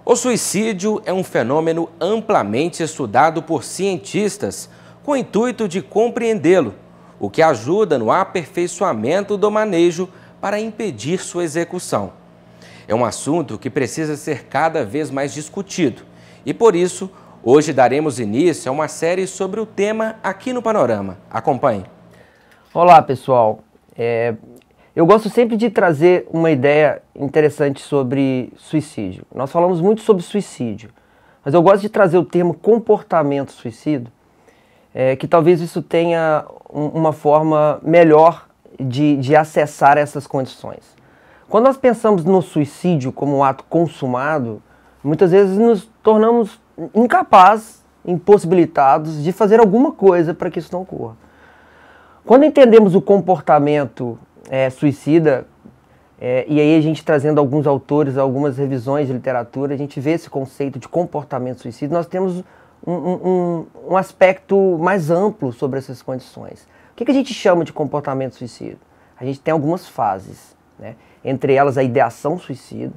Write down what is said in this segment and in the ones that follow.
O suicídio é um fenômeno amplamente estudado por cientistas com o intuito de compreendê-lo, o que ajuda no aperfeiçoamento do manejo para impedir sua execução. É um assunto que precisa ser cada vez mais discutido e, por isso, hoje daremos início a uma série sobre o tema aqui no Panorama. Acompanhe. Olá, pessoal. Eu gosto sempre de trazer uma ideia interessante sobre suicídio. Nós falamos muito sobre suicídio, mas eu gosto de trazer o termo comportamento suicida, que talvez isso tenha uma forma melhor de acessar essas condições. Quando nós pensamos no suicídio como um ato consumado, muitas vezes nos tornamos incapazes, impossibilitados de fazer alguma coisa para que isso não ocorra. Quando entendemos o comportamento suicida, e aí a gente trazendo alguns autores, algumas revisões de literatura, a gente vê esse conceito de comportamento suicida, nós temos um aspecto mais amplo sobre essas condições. O que a gente chama de comportamento suicida? A gente tem algumas fases, né? Entre elas a ideação suicida,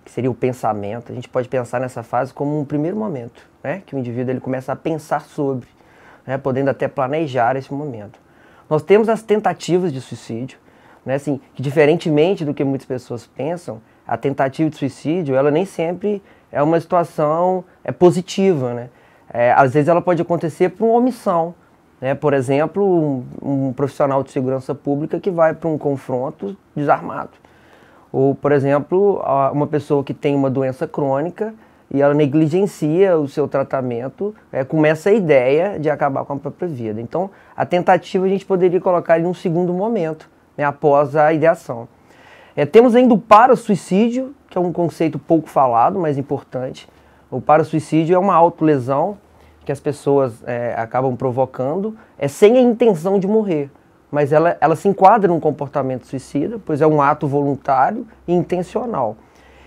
que seria o pensamento. A gente pode pensar nessa fase como um primeiro momento, né? Que o indivíduo ele começa a pensar sobre, né? Podendo até planejar esse momento. Nós temos as tentativas de suicídio, né? Assim, que diferentemente do que muitas pessoas pensam, a tentativa de suicídio, ela nem sempre é uma situação positiva, né? Às vezes ela pode acontecer por uma omissão, né? Por exemplo, um profissional de segurança pública que vai para um confronto desarmado. Ou, por exemplo, uma pessoa que tem uma doença crônica e ela negligencia o seu tratamento com essa ideia de acabar com a própria vida. Então, a tentativa a gente poderia colocar em um segundo momento, né, após a ideação. Temos ainda o parasuicídio, que é um conceito pouco falado, mas importante. O parasuicídio é uma autolesão que as pessoas acabam provocando sem a intenção de morrer. Mas ela se enquadra num comportamento suicida, pois é um ato voluntário e intencional.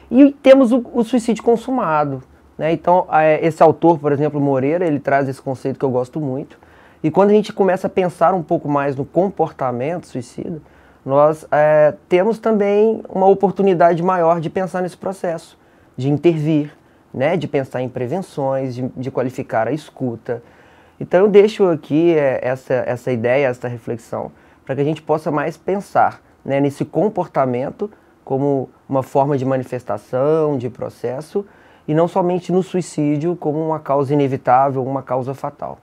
E temos o suicídio consumado, né? Então, esse autor, por exemplo, Moreira, ele traz esse conceito que eu gosto muito. E quando a gente começa a pensar um pouco mais no comportamento suicida, nós temos também uma oportunidade maior de pensar nesse processo, de intervir, né? De pensar em prevenções, de qualificar a escuta. Então eu deixo aqui essa ideia, essa reflexão, para que a gente possa mais pensar, né, nesse comportamento como uma forma de manifestação, de processo, e não somente no suicídio como uma causa inevitável, uma causa fatal.